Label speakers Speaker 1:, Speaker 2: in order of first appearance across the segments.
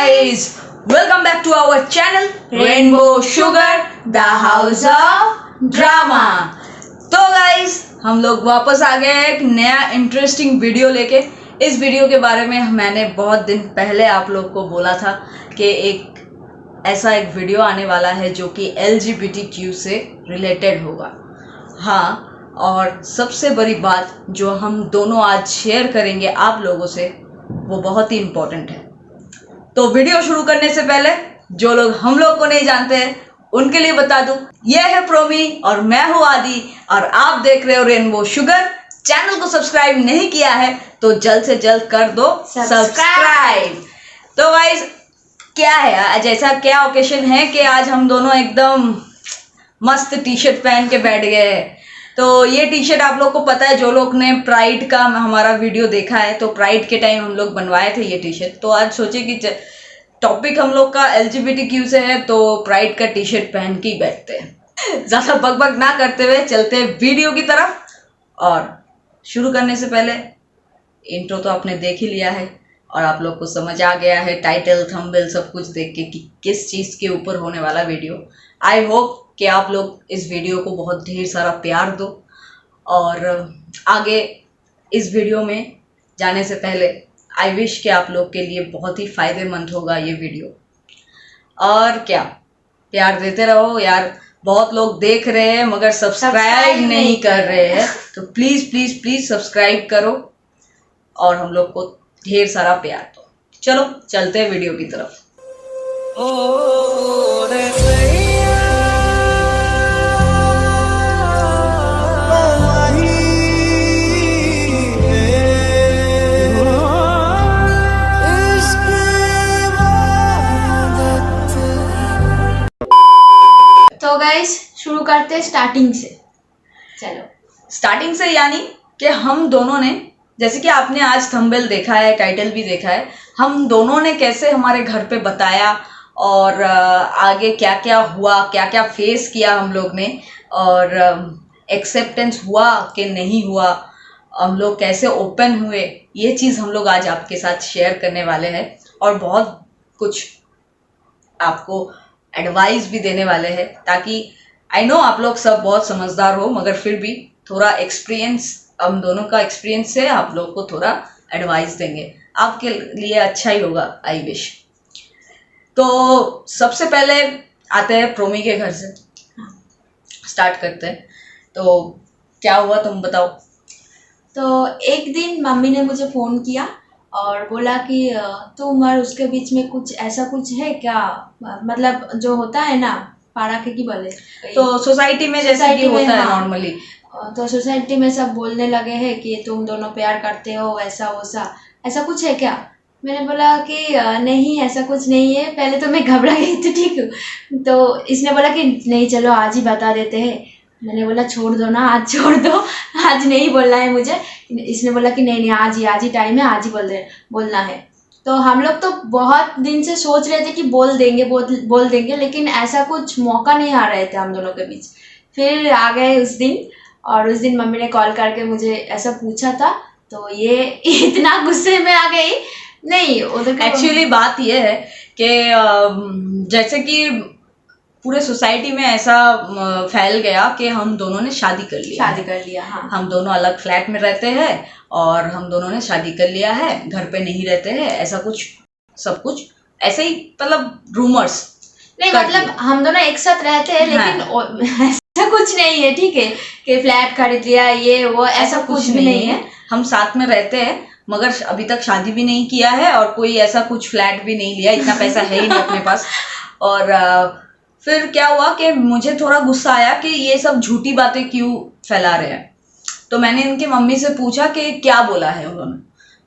Speaker 1: guys, welcome back to our channel Rainbow Sugar, the House of Drama। तो guys, हम लोग वापस आ गए एक नया इंटरेस्टिंग वीडियो लेके। इस वीडियो के बारे में मैंने बहुत दिन पहले आप लोग को बोला था कि एक ऐसा एक वीडियो आने वाला है जो कि LGBTQ से रिलेटेड होगा। हाँ, और सबसे बड़ी बात जो हम दोनों आज शेयर करेंगे आप लोगों से वो बहुत ही इम्पोर्टेंट है। तो वीडियो शुरू करने से पहले जो लोग हम लोग को नहीं जानते हैं उनके लिए बता दूं, यह है प्रोमी और मैं हूं आदि और आप देख रहे हो रेनबो शुगर। चैनल को सब्सक्राइब नहीं किया है तो जल्द से जल्द कर दो सब्सक्राइब। तो गाइस, क्या है आज, ऐसा क्या ओकेशन है कि आज हम दोनों एकदम मस्त टी शर्ट पहन के बैठ गए हैं। तो ये टी शर्ट आप लोग को पता है, जो लोग ने प्राइड का हमारा वीडियो देखा है तो प्राइड के टाइम हम लोग बनवाए थे ये टी शर्ट। तो आज सोचे कि टॉपिक हम लोग का LGBTQ से है तो प्राइड का टी शर्ट पहन के ही बैठते हैं। ज़्यादा बकबक ना करते हुए चलते हैं वीडियो की तरफ। और शुरू करने से पहले इंट्रो तो आपने देख ही लिया है और आप लोग को समझ आ गया है टाइटल थंबनेल सब कुछ देख के कि किस चीज़ के ऊपर होने वाला वीडियो। आई होप कि आप लोग इस वीडियो को बहुत ढेर सारा प्यार दो। और आगे इस वीडियो में जाने से पहले आई विश कि आप लोग के लिए बहुत ही फ़ायदेमंद होगा ये वीडियो। और क्या, प्यार देते रहो यार। बहुत लोग देख रहे हैं मगर सब्सक्राइब नहीं कर रहे हैं, तो प्लीज़ प्लीज़ प्लीज़ सब्सक्राइब करो और हम लोग को ढेर सारा प्यार दो। चलो चलते हैं वीडियो की तरफ।
Speaker 2: तो गाइस शुरू करते हैं स्टार्टिंग से। चलो
Speaker 1: स्टार्टिंग से, यानी कि हम दोनों ने, जैसे कि आपने आज थंबनेल देखा है, टाइटल भी देखा है, हम दोनों ने कैसे हमारे घर पे बताया और आगे क्या क्या हुआ, क्या क्या फेस किया हम लोग ने, और एक्सेप्टेंस हुआ कि नहीं हुआ, हम लोग कैसे ओपन हुए, ये चीज़ हम लोग आज आपके साथ शेयर करने वाले हैं। और बहुत कुछ आपको एडवाइस भी देने वाले हैं, ताकि आई नो आप लोग सब बहुत समझदार हो मगर फिर भी थोड़ा एक्सपीरियंस, हम दोनों का एक्सपीरियंस से आप लोग को थोड़ा एडवाइस देंगे, आपके लिए अच्छा ही होगा आई विश। तो सबसे पहले आते हैं प्रोमी के घर से, स्टार्ट करते हैं। तो क्या हुआ तुम बताओ।
Speaker 2: तो एक दिन मम्मी ने मुझे फ़ोन किया और बोला कि तुम और उसके बीच में कुछ ऐसा कुछ है क्या, मतलब जो होता है ना पारा के की बोले
Speaker 1: तो सोसाइटी में जैसे कि होता है नॉर्मली।
Speaker 2: तो सोसाइटी में सब बोलने लगे हैं कि तुम दोनों प्यार करते हो, ऐसा वैसा, ऐसा कुछ है क्या। मैंने बोला कि नहीं ऐसा कुछ नहीं है। पहले तो मैं घबरा गई थी, ठीक हूँ। तो इसने बोला कि नहीं चलो आज ही बता देते हैं। मैंने बोला छोड़ दो ना, आज छोड़ दो, आज नहीं बोलना है मुझे। इसने बोला कि नहीं आज ही टाइम है, आज ही बोलना है। तो हम लोग तो बहुत दिन से सोच रहे थे कि बोल देंगे, लेकिन ऐसा कुछ मौका नहीं आ रहे थे हम दोनों के बीच। फिर आ गए उस दिन, और उस दिन मम्मी ने कॉल करके मुझे ऐसा पूछा था, तो ये इतना गुस्से में आ गई। नहीं
Speaker 1: एक्चुअली बात ये है कि जैसे कि पूरे सोसाइटी में ऐसा फैल गया कि हम दोनों ने शादी कर लिया।
Speaker 2: हाँ।
Speaker 1: हम दोनों अलग फ्लैट में रहते हैं और हम दोनों ने शादी कर लिया है, घर पे नहीं रहते हैं, ऐसा कुछ सब कुछ ऐसे ही, मतलब रूमर्स
Speaker 2: नहीं, मतलब हम दोनों एक साथ रहते हैं लेकिन ऐसा कुछ नहीं है, ठीक है, कि फ्लैट खरीद लिया ये वो, ऐसा कुछ भी नहीं है।
Speaker 1: हम साथ में रहते हैं मगर अभी तक शादी भी नहीं किया है और कोई ऐसा कुछ फ्लैट भी नहीं लिया, इतना पैसा है ही नहीं अपने पास। और फिर क्या हुआ कि मुझे थोड़ा गुस्सा आया कि ये सब झूठी बातें क्यों फैला रहे हैं। तो मैंने इनकी मम्मी से पूछा कि क्या बोला है उन्होंने।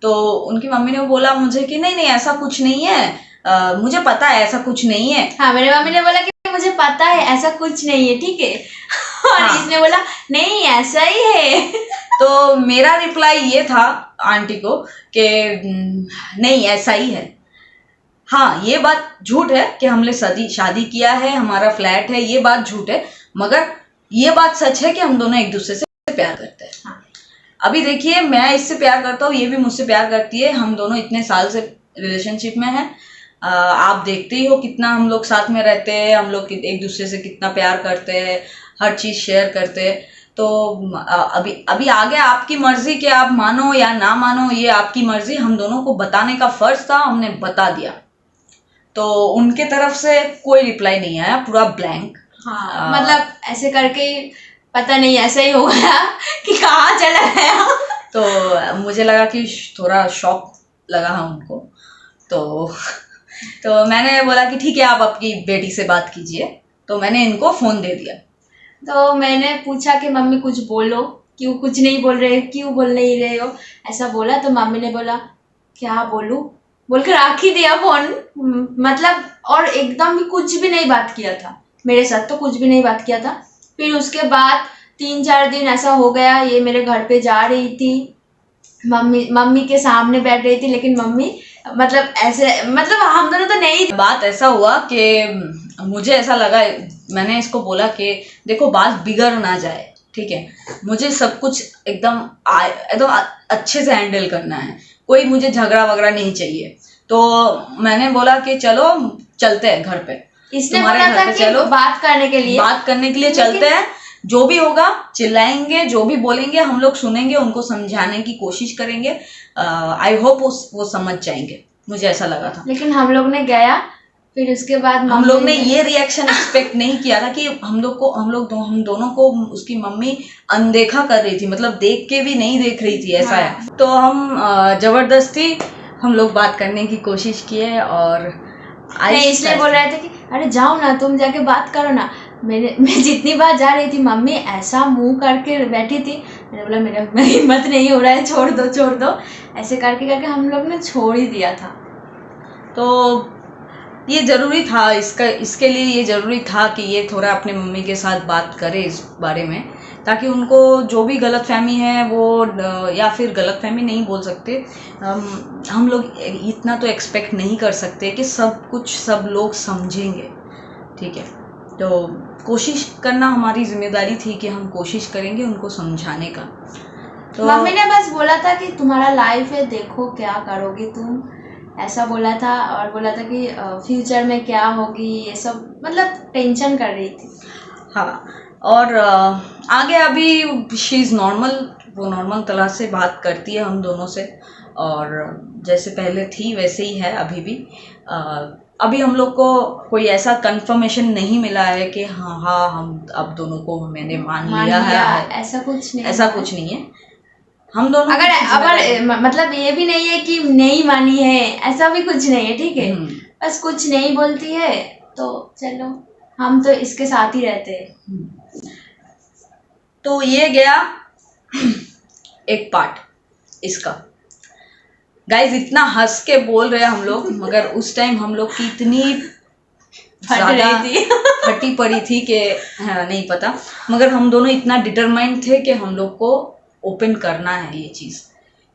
Speaker 1: तो उनकी मम्मी ने बोला मुझे कि नहीं ऐसा कुछ नहीं है, मुझे पता है ऐसा कुछ नहीं है।
Speaker 2: हाँ, मेरी मम्मी ने बोला कि मुझे पता है ऐसा कुछ नहीं है, ठीक है। और हाँ। इसने बोला नहीं ऐसा ही है।
Speaker 1: तो मेरा रिप्लाई ये था आंटी को कि नहीं ऐसा ही है। हाँ, ये बात झूठ है कि हमने शादी किया है, हमारा फ्लैट है, ये बात झूठ है, मगर ये बात सच है कि हम दोनों एक दूसरे से प्यार करते हैं। हाँ। अभी देखिए, मैं इससे प्यार करता हूँ, ये भी मुझसे प्यार करती है, हम दोनों इतने साल से रिलेशनशिप में हैं आप देखते ही हो कितना हम लोग साथ में रहते हैं, हम लोग एक दूसरे से कितना प्यार करते हैं, हर चीज़ शेयर करते हैं। तो अभी अभी आगे आपकी मर्जी कि आप मानो या ना मानो, ये आपकी मर्जी। हम दोनों को बताने का फर्ज था, हमने बता दिया। तो उनके तरफ से कोई रिप्लाई नहीं आया, पूरा ब्लैंक।
Speaker 2: हाँ, मतलब ऐसे करके पता नहीं ऐसा ही हो गया कि कहाँ चला गया।
Speaker 1: तो मुझे लगा कि थोड़ा शॉक लगा उनको। तो मैंने बोला कि ठीक है, आप आपकी बेटी से बात कीजिए। तो मैंने इनको फ़ोन दे दिया।
Speaker 2: तो मैंने पूछा कि मम्मी कुछ बोलो, क्यों कुछ नहीं बोल रहे, क्यों बोल नहीं रहे हो, ऐसा बोला। तो मम्मी ने बोला क्या बोलूं, बोलकर रख ही दिया फोन। मतलब और एकदम भी कुछ भी नहीं बात किया था मेरे साथ, तो कुछ भी नहीं बात किया था। फिर उसके बाद 3-4 दिन ऐसा हो गया, ये मेरे घर पे जा रही थी, मम्मी के सामने बैठ रही थी, लेकिन मम्मी मतलब ऐसे, मतलब हम दोनों तो नहीं।
Speaker 1: बात ऐसा हुआ कि मुझे ऐसा लगा, मैंने इसको बोला कि देखो बात बिगड़ ना जाए, ठीक है, मुझे सब कुछ एकदम एकदम अच्छे से हैंडल करना है, कोई मुझे झगड़ा वगड़ा नहीं चाहिए। तो मैंने बोला कि चलो चलते हैं घर पे,
Speaker 2: इसने बोला था कि चलो बात करने के लिए
Speaker 1: चलते हैं, जो भी होगा चिल्लाएंगे, जो भी बोलेंगे हम लोग सुनेंगे, उनको समझाने की कोशिश करेंगे। आई होप वो समझ जाएंगे, मुझे ऐसा लगा था।
Speaker 2: लेकिन हम लोग ने गया, फिर उसके बाद
Speaker 1: हम लोग ने ये रिएक्शन एक्सपेक्ट नहीं किया था कि हम दोनों को उसकी मम्मी अनदेखा कर रही थी, मतलब देख के भी नहीं देख रही थी, ऐसा है। तो हम जबरदस्ती हम लोग बात करने की कोशिश किए और
Speaker 2: इसलिए बोल रहे थे कि अरे जाओ ना, तुम जाके बात करो ना। मैं जितनी बार जा रही थी, मम्मी ऐसा मुंह करके बैठी थी, मैंने बोला मेरा हिम्मत नहीं हो रहा है, छोड़ दो। ऐसे करके करके हम लोग ने छोड़ ही दिया था।
Speaker 1: तो ये ज़रूरी था, इसके लिए ये ज़रूरी था कि ये थोड़ा अपने मम्मी के साथ बात करे इस बारे में, ताकि उनको जो भी गलतफहमी है वो, या फिर गलतफहमी नहीं बोल सकते, हम लोग इतना तो एक्सपेक्ट नहीं कर सकते कि सब लोग समझेंगे, ठीक है। तो कोशिश करना हमारी जिम्मेदारी थी कि हम कोशिश करेंगे उनको समझाने का। तो
Speaker 2: मम्मी ने बस बोला था कि तुम्हारा लाइफ है, देखो क्या करोगी तुम, ऐसा बोला था। और बोला था कि फ्यूचर में क्या होगी, ये सब मतलब टेंशन कर रही थी।
Speaker 1: हाँ, और आगे अभी शी इज़ नॉर्मल, वो नॉर्मल तरह से बात करती है हम दोनों से, और जैसे पहले थी वैसे ही है अभी भी। अभी हम लोग को कोई ऐसा कंफर्मेशन नहीं मिला है कि हाँ हम अब दोनों को मैंने मान लिया है,
Speaker 2: ऐसा कुछ नहीं है।
Speaker 1: हम दोनों
Speaker 2: अगर मतलब ये भी नहीं है कि नहीं मानी है, ऐसा भी कुछ नहीं है, ठीक है। बस कुछ नहीं बोलती है तो चलो, हम तो इसके साथ ही रहते हैं।
Speaker 1: तो ये गया एक पार्ट इसका। गाइज इतना हंस के बोल रहे हैं हम लोग, मगर उस टाइम हम लोग की इतनी फटी पड़ी थी कि नहीं पता, मगर हम दोनों इतना डिटरमाइंड थे कि हम लोग को ओपन करना है ये चीज़,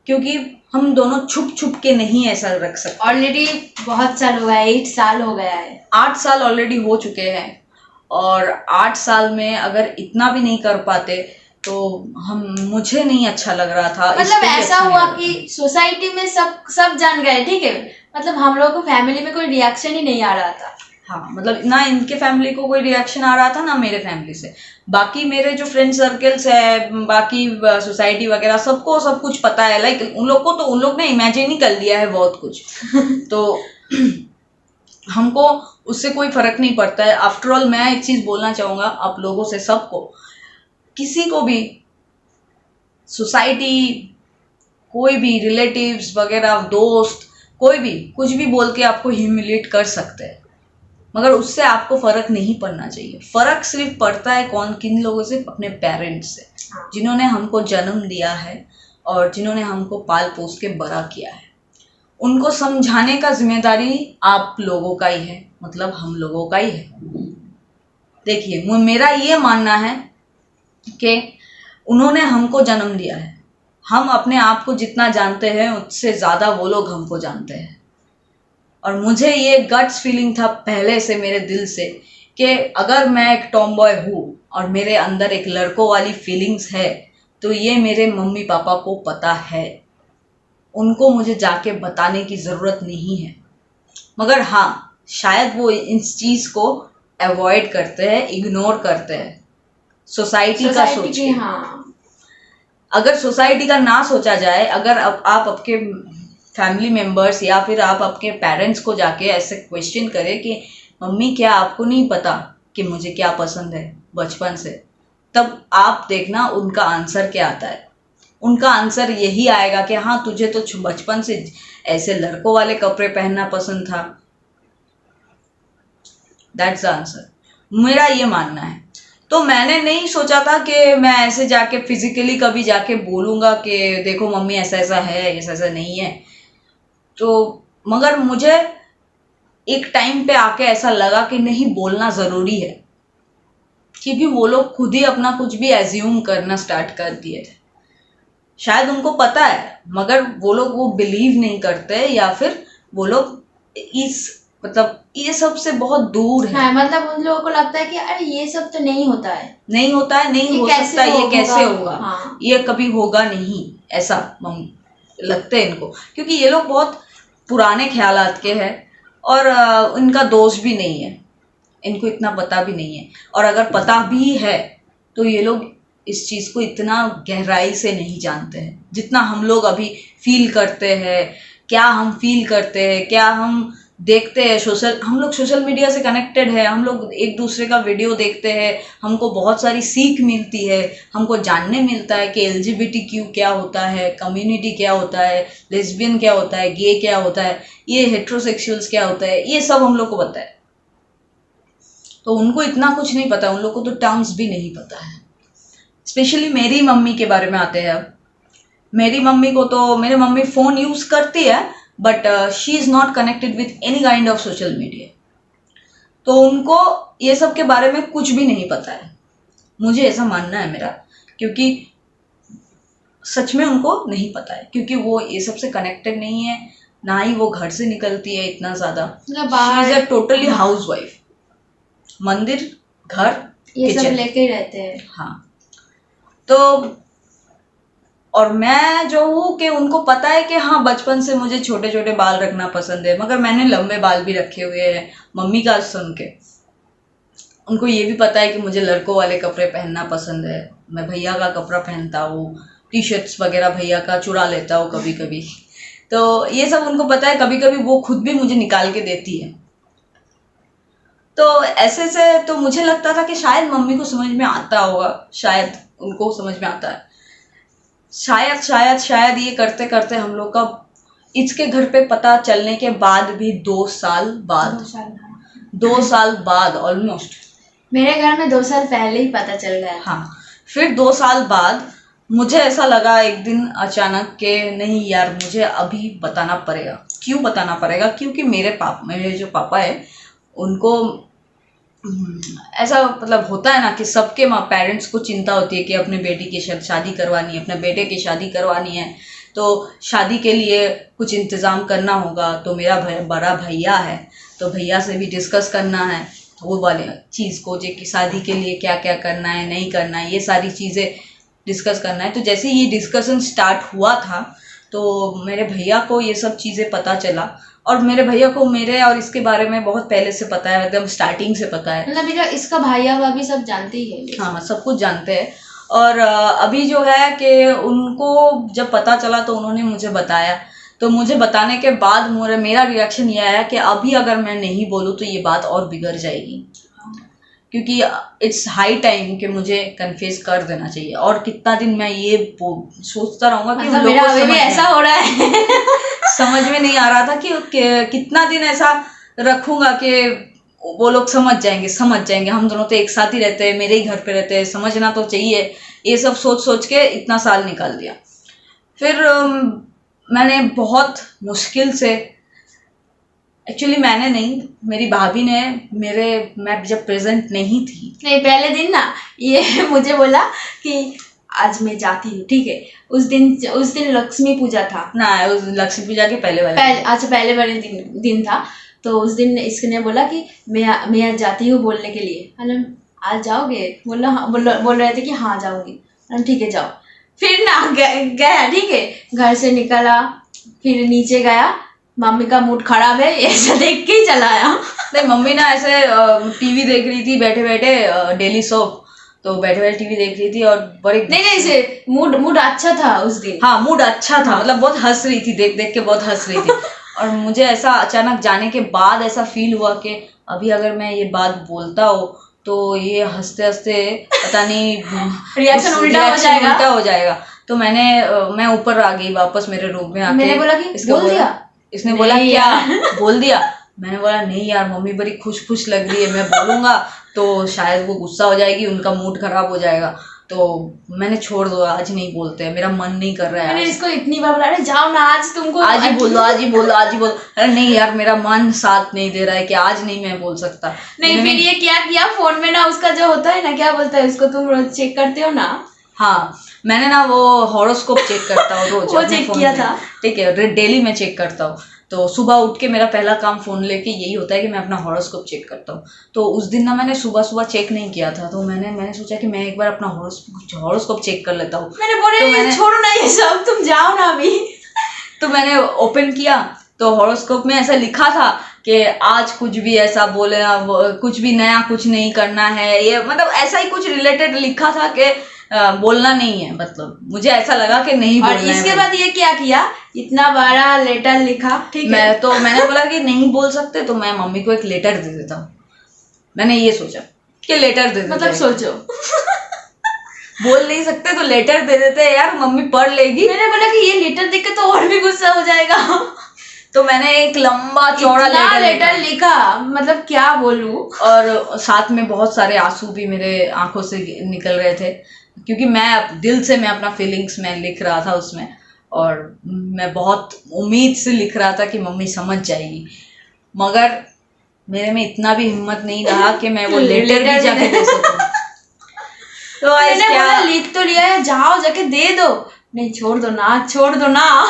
Speaker 1: क्योंकि हम दोनों छुप के नहीं ऐसा रख सकते।
Speaker 2: ऑलरेडी बहुत साल हो गया, 8 साल हो गया है,
Speaker 1: 8 साल ऑलरेडी हो चुके हैं, और 8 साल में अगर इतना भी नहीं कर पाते तो मुझे नहीं अच्छा लग रहा था।
Speaker 2: मतलब ऐसा हुआ कि सोसाइटी में सब जान गए, ठीक है, मतलब हम लोगों को फैमिली में कोई रिएक्शन ही नहीं आ रहा था।
Speaker 1: हाँ, मतलब ना इनके फैमिली को कोई रिएक्शन आ रहा था, ना मेरे फैमिली से। बाकी मेरे जो फ्रेंड सर्कल्स है, बाकी सोसाइटी वगैरह, सबको सब कुछ पता है। लाइक उन लोग ने इमेजिन ही कर लिया है बहुत कुछ। तो हमको उससे कोई फर्क नहीं पड़ता है। आफ्टर ऑल मैं एक चीज बोलना चाहूंगा आप लोगों से, सबको, किसी को भी, सोसाइटी, कोई भी रिलेटिव्स वगैरह, दोस्त, कोई भी कुछ भी बोल के आपको ह्यूमिलेट कर सकते हैं, मगर उससे आपको फर्क नहीं पड़ना चाहिए। फर्क सिर्फ पड़ता है किन लोगों से? अपने पेरेंट्स से, जिन्होंने हमको जन्म दिया है और जिन्होंने हमको पाल पोस के बड़ा किया है। उनको समझाने का जिम्मेदारी आप लोगों का ही है, मतलब हम लोगों का ही है। देखिए, मेरा ये मानना है कि उन्होंने हमको जन्म दिया है, हम अपने आप को जितना जानते हैं उससे ज़्यादा वो लोग हमको जानते हैं। और मुझे ये गट्स फीलिंग था पहले से मेरे दिल से कि अगर मैं एक टॉम बॉय हूँ और मेरे अंदर एक लड़कों वाली फीलिंग्स है, तो ये मेरे मम्मी पापा को पता है, उनको मुझे जाके बताने की ज़रूरत नहीं है। मगर हाँ, शायद वो इस चीज को अवॉइड करते हैं, इग्नोर करते हैं सोसाइटी का सोच के।
Speaker 2: हाँ,
Speaker 1: अगर सोसाइटी का ना सोचा जाए, अगर आप आपके फैमिली मेंबर्स या फिर आप आपके पेरेंट्स को जाके ऐसे क्वेश्चन करें कि मम्मी क्या आपको नहीं पता कि मुझे क्या पसंद है बचपन से, तब आप देखना उनका आंसर क्या आता है। उनका आंसर यही आएगा कि हाँ, तुझे तो बचपन से ऐसे लड़कों वाले कपड़े पहनना पसंद था। दैट्स द आंसर, मेरा ये मानना है। तो मैंने नहीं सोचा था कि मैं ऐसे जाके फिजिकली कभी जाके बोलूँगा कि देखो मम्मी ऐसा ऐसा है, ऐसा ऐसा नहीं है। तो मगर मुझे एक टाइम पे आके ऐसा लगा कि नहीं, बोलना ज़रूरी है, क्योंकि वो लोग खुद ही अपना कुछ भी एज्यूम करना स्टार्ट कर दिए थे। शायद उनको पता है मगर वो लोग वो बिलीव नहीं करते, या फिर वो लोग इस मतलब ये सब से बहुत दूर है।
Speaker 2: हाँ, मतलब उन लोगों को लगता है कि अरे ये सब तो नहीं होता है,
Speaker 1: नहीं होता है, नहीं हो सकता, ये कैसे होगा,
Speaker 2: हाँ।
Speaker 1: ये कभी होगा नहीं, ऐसा लगता है इनको, क्योंकि ये लोग बहुत पुराने ख्यालात के हैं और इनका दोष भी नहीं है, इनको इतना पता भी नहीं है। और अगर पता भी है तो ये लोग इस चीज़ को इतना गहराई से नहीं जानते हैं जितना हम लोग अभी फील करते हैं। क्या हम फील करते हैं, क्या हम देखते हैं, हम लोग सोशल मीडिया से कनेक्टेड है, हम लोग एक दूसरे का वीडियो देखते हैं, हमको बहुत सारी सीख मिलती है, हमको जानने मिलता है कि LGBTQ क्या होता है, कम्युनिटी क्या होता है, लेस्बियन क्या होता है, गे क्या होता है, ये हेट्रोसेक्सुअल्स क्या होता है, ये सब हम लोग को पता है। तो उनको इतना कुछ नहीं पता, उन लोग को तो टर्म्स भी नहीं पता है। स्पेशली मेरी मम्मी के बारे में आते हैं। मेरी मम्मी को तो, मेरी मम्मी फ़ोन यूज़ करती है but she is not connected with any kind of social media. तो उनको ये सब के बारे में कुछ भी नहीं पता है, मुझे ऐसा मानना है मेरा, क्योंकि सच में उनको नहीं पता है, क्योंकि वो ये सब से कनेक्टेड नहीं है, ना ही वो घर से निकलती है इतना ज़्यादा। She is a totally house wife, मंदिर, घर,
Speaker 2: ये सब
Speaker 1: किचन
Speaker 2: लेके ही रहते हैं।
Speaker 1: हाँ। तो और मैं जो हूँ कि उनको पता है कि हाँ, बचपन से मुझे छोटे छोटे बाल रखना पसंद है, मगर मैंने लंबे बाल भी रखे हुए हैं मम्मी का सुन के। उनको ये भी पता है कि मुझे लड़कों वाले कपड़े पहनना पसंद है, मैं भैया का कपड़ा पहनता हूँ, टी-शर्ट्स वगैरह भैया का चुरा लेता हूँ कभी कभी। तो ये सब उनको पता है, कभी कभी वो खुद भी मुझे निकाल के देती है। तो ऐसे से तो मुझे लगता था कि शायद मम्मी को समझ में आता होगा, शायद उनको समझ में आता है। शायद शायद शायद ये करते करते हम लोग का इसके घर पे पता चलने के बाद भी 2 साल बाद, 2 साल बाद ऑलमोस्ट,
Speaker 2: मेरे घर में 2 साल पहले ही पता चल गया।
Speaker 1: हाँ, फिर 2 साल बाद मुझे ऐसा लगा एक दिन अचानक के नहीं यार, मुझे अभी बताना पड़ेगा। क्यों बताना पड़ेगा? क्योंकि मेरे जो पापा है उनको ऐसा मतलब होता है ना कि सबके पेरेंट्स को चिंता होती है कि अपने बेटी की शादी करवानी है, अपने बेटे की शादी करवानी है, तो शादी के लिए कुछ इंतज़ाम करना होगा। तो मेरा बड़ा भैया है, तो भैया से भी डिस्कस करना है वो वाले चीज़ को, जो कि शादी के लिए क्या क्या करना है, नहीं करना है, ये सारी चीज़ें डिस्कस करना है। तो जैसे ये डिस्कशन स्टार्ट हुआ था तो मेरे भैया को ये सब चीज़ें पता चला, और मेरे भैया को मेरे और इसके बारे में बहुत पहले से पता है, एकदम स्टार्टिंग से पता है।
Speaker 2: मतलब इसका भैया भाभी सब जानते ही है।
Speaker 1: हाँ, सब कुछ जानते हैं। और अभी जो है कि उनको जब पता चला तो उन्होंने मुझे बताया, तो मुझे बताने के बाद मेरा रिएक्शन ये आया कि अभी अगर मैं नहीं बोलूँ तो ये बात और बिगड़ जाएगी, क्योंकि इट्स हाई टाइम कि मुझे कन्फेस कर देना चाहिए। और कितना दिन मैं ये सोचता रहूँगा कि
Speaker 2: मतलब मेरा अभी भी ऐसा हो रहा है
Speaker 1: समझ में नहीं आ रहा था कि कितना दिन ऐसा रखूँगा कि वो लोग समझ जाएंगे, हम दोनों तो एक साथ ही रहते हैं, मेरे ही घर पे रहते हैं, समझना तो चाहिए। ये सब सोच सोच के इतना साल निकाल दिया। फिर मैंने बहुत मुश्किल से, एक्चुअली मैंने नहीं, मेरी भाभी ने मैं जब प्रेजेंट नहीं थी,
Speaker 2: नहीं पहले दिन ना ये मुझे बोला कि आज मैं जाती हूँ, ठीक है। उस दिन लक्ष्मी पूजा था
Speaker 1: ना, उस लक्ष्मी पूजा के पहले
Speaker 2: वाले दिन था। तो उस दिन इसने बोला कि मैं आज जाती हूँ बोलने के लिए। मतलब आज जाओगे? बोल रहे थे कि हाँ जाऊंगी। ठीक है जाओ। फिर ना गया, ठीक है, घर से निकला, फिर नीचे गया, मम्मी का मूड खराब है ऐसा देख के ही चलाया।
Speaker 1: नहीं, मम्मी ना ऐसे टीवी देख रही थी बैठे बैठे, डेली सोप, तो बैठे बैठे टीवी देख रही थी और बड़े
Speaker 2: नहीं से मूड अच्छा था उस दिन।
Speaker 1: हाँ, मूड अच्छा था, मतलब बहुत हंस रही थी, देख देख के बहुत हंस रही थी। और मुझे ऐसा अचानक जाने के बाद ऐसा फील हुआ कि अभी अगर मैं ये बात बोलता हूँ तो ये हंसते हंसते पता नहीं
Speaker 2: रिएक्शन उल्टा
Speaker 1: हो जाएगा। तो मैं ऊपर आ गई वापस मेरे रूम में आके।
Speaker 2: मैंने बोला कि बोल दिया।
Speaker 1: इसने बोला क्या बोल दिया? मैंने बोला नहीं यार, मम्मी बड़ी खुश लग रही है, मैं बोलूंगा तो शायद वो गुस्सा हो जाएगी, उनका मूड खराब हो जाएगा, तो मैंने छोड़ दो, आज नहीं बोलते, मेरा मन नहीं कर रहा है।
Speaker 2: मैंने इसको इतनी बार बोला, अरे जाओ ना, आज तुमको
Speaker 1: आज ही बोलो। अरे नहीं यार, मेरा मन साथ नहीं दे रहा है कि आज नहीं मैं बोल सकता।
Speaker 2: नहीं, फिर ये क्या किया, फोन में ना उसका जो होता है ना, क्या बोलता है उसको, तुम रोज चेक करते हो ना?
Speaker 1: हाँ, मैंने ना वो हॉरोस्कोप चेक करता हूँ रोज।
Speaker 2: वो चेक किया था,
Speaker 1: ठीक है, डेली मैं चेक करता हूँ। तो सुबह उठ के मेरा पहला काम फोन लेके यही होता है कि मैं अपना हॉरोस्कोप चेक करता हूँ। तो उस दिन ना मैंने सुबह चेक नहीं किया था, तो मैंने सोचा कि मैं एक बार अपना हॉरोस्कोप चेक कर लेता हूँ।
Speaker 2: मैंने बोला छोड़ो ना ये सब, तुम जाओ ना अभी।
Speaker 1: तो मैंने ओपन किया तो हॉरोस्कोप में ऐसा लिखा था कि आज कुछ भी ऐसा बोले, कुछ भी नया कुछ नहीं करना है, ये मतलब ऐसा ही कुछ रिलेटेड लिखा था कि बोलना नहीं है। मतलब मुझे ऐसा लगा कि नहीं बोलना है।
Speaker 2: और इसके बाद ये क्या किया, इतना बड़ा लेटर लिखा, ठीक है,
Speaker 1: मैंने बोला कि नहीं बोल सकते, तो मैं मम्मी को एक लेटर दे देता हूँ। मैंने ये सोचा कि लेटर दे देते,
Speaker 2: मतलब सोचो
Speaker 1: बोल नहीं सकते तो लेटर दे देते हैं यार, मम्मी पढ़ लेगी।
Speaker 2: मैंने बोला कि ये लेटर देख के तो और भी गुस्सा हो जाएगा।
Speaker 1: तो मैंने एक लंबा चौड़ा
Speaker 2: लेटर लिखा, मतलब क्या बोलूं।
Speaker 1: और साथ में बहुत सारे आंसू भी मेरे आंखों से निकल रहे थे, क्योंकि मैं दिल से मैं अपना फीलिंग्स में लिख रहा था उसमें, और मैं बहुत उम्मीद से लिख रहा था कि मम्मी समझ जाएगी। मगर मेरे में इतना भी हिम्मत नहीं रहा कि मैं वो लेटर भी जाके दे सकूं। तो
Speaker 2: मैंने बोला लिख तो लिया है, जाओ जाके दे दो। नहीं, छोड़ दो ना।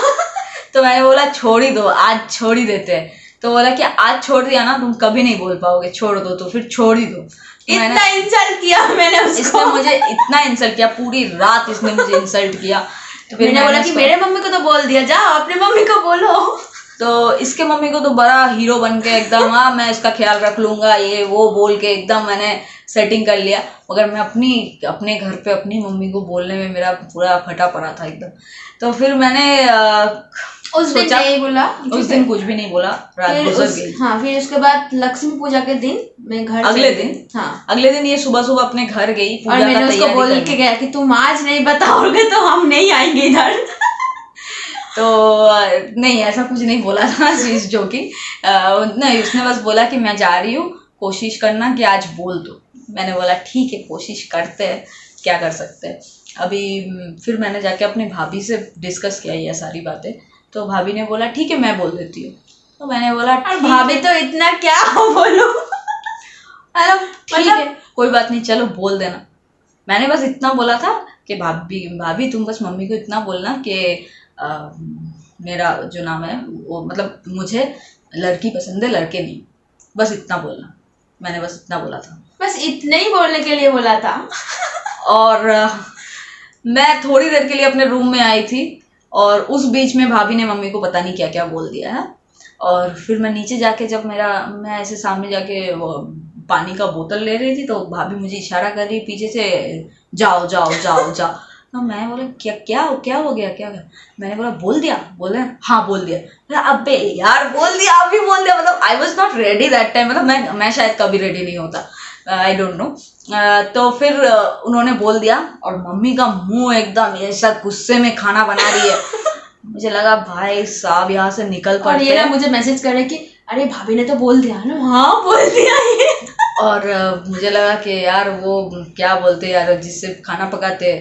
Speaker 1: तो मैंने बोला छोड़ ही दो, आज छोड़ ही देते हैं। तो बोला कि आज छोड़ दिया ना तुम कभी नहीं बोल पाओगे, छोड़ दो, तो फिर छोड़ ही दो।
Speaker 2: इतना इंसल्ट किया मैंने उसको।
Speaker 1: इसने मुझे इतना इंसल्ट किया, पूरी रात इसने मुझे इंसल्ट किया।
Speaker 2: तो फिर मैंने बोला कि मेरे मम्मी को तो बोल दिया, जाओ अपने मम्मी को बोलो।
Speaker 1: तो इसके मम्मी को तो बड़ा हीरो बन के एकदम, हाँ मैं इसका ख्याल रख लूंगा, ये वो बोल के एकदम मैंने सेटिंग कर लिया। मगर मैं अपने घर पे अपनी मम्मी को बोलने में मेरा पूरा फटा पड़ा था एकदम। तो फिर मैंने
Speaker 2: उस दिन नहीं बोला,
Speaker 1: उस दिन कुछ भी नहीं बोला, रात गुजर गई।
Speaker 2: हाँ, फिर उसके बाद लक्ष्मी पूजा के दिन मैं घर
Speaker 1: अगले दिन ये सुबह अपने घर गई, पूजा
Speaker 2: और मैंने उसको बोल के गया कि तुम आज नहीं बताओगे तो हम नहीं आएंगे इधर।
Speaker 1: तो नहीं, ऐसा कुछ नहीं बोला था, शीज जोकिंग। नहीं, उसने बस बोला कि मैं जा रही हूँ, कोशिश करना कि आज बोल दो। मैंने बोला ठीक है, कोशिश करते हैं, क्या कर सकते हैं अभी। फिर मैंने जाके अपनी भाभी से डिस्कस किया ये सारी बातें, तो भाभी ने बोला ठीक है मैं बोल देती हूँ। तो मैंने बोला
Speaker 2: भाभी तो इतना क्या हो बोलो,
Speaker 1: ठीक है कोई बात नहीं, चलो बोल देना। मैंने बस इतना बोला था कि भाभी तुम बस मम्मी को इतना बोलना कि मेरा जो नाम है वो, मतलब मुझे लड़की पसंद है, लड़के नहीं, बस इतना बोलना। मैंने बस इतना बोला था,
Speaker 2: बस इतने ही बोलने के लिए बोला था।
Speaker 1: और मैं थोड़ी देर के लिए अपने रूम में आई थी, और उस बीच में भाभी ने मम्मी को पता नहीं क्या क्या बोल दिया है। और फिर मैं नीचे जाके जब मैं ऐसे सामने जाके पानी का बोतल ले रही थी, तो भाभी मुझे इशारा कर रही पीछे से, जाओ जाओ जाओ जाओ। तो मैं बोला क्या हो गया। मैंने बोला बोल दिया, बोले हाँ बोल दिया। अबे यार बोल दिया, अभी बोल दिया, मतलब I was not ready that time, मतलब मैं शायद कभी रेडी नहीं होता, आई डोंट नो। तो फिर उन्होंने बोल दिया, और मम्मी का मुंह एकदम ऐसा गुस्से में खाना बना रही है। मुझे लगा भाई साहब यहाँ से निकल पड़ते।
Speaker 2: और ये ना मुझे मैसेज कर रहे कि अरे भाभी ने तो बोल दिया ना। हाँ बोल दिया ये।
Speaker 1: और मुझे लगा कि यार वो क्या बोलते यार, जिससे खाना पकाते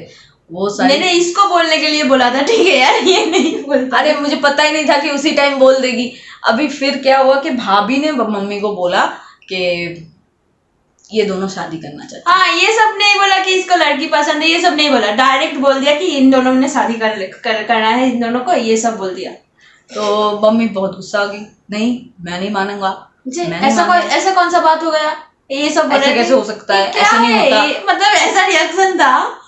Speaker 1: वो सारी।
Speaker 2: मैंने इसको बोलने के लिए बोला था, ठीक है यार, ये नहीं बोलता।
Speaker 1: अरे मुझे पता ही नहीं था कि उसी टाइम बोल देगी। अभी फिर क्या हुआ कि भाभी ने मम्मी को बोला कि ये दोनों शादी करना चाहते।
Speaker 2: हाँ, ये सब नहीं बोला कि इसको लड़की पसंद है, ये सब नहीं बोला, डायरेक्ट बोल दिया कि इन दोनों ने शादी करना है, इन दोनों को, ये सब बोल दिया।
Speaker 1: तो मम्मी बहुत गुस्सा हो गई, नहीं मैं नहीं मानूंगा।
Speaker 2: ऐसा कौन सा बात हो गया, ये सब
Speaker 1: ऐसे कैसे हो सकता है, ऐसा नहीं होता,
Speaker 2: मतलब ऐसा रिएक्शन था,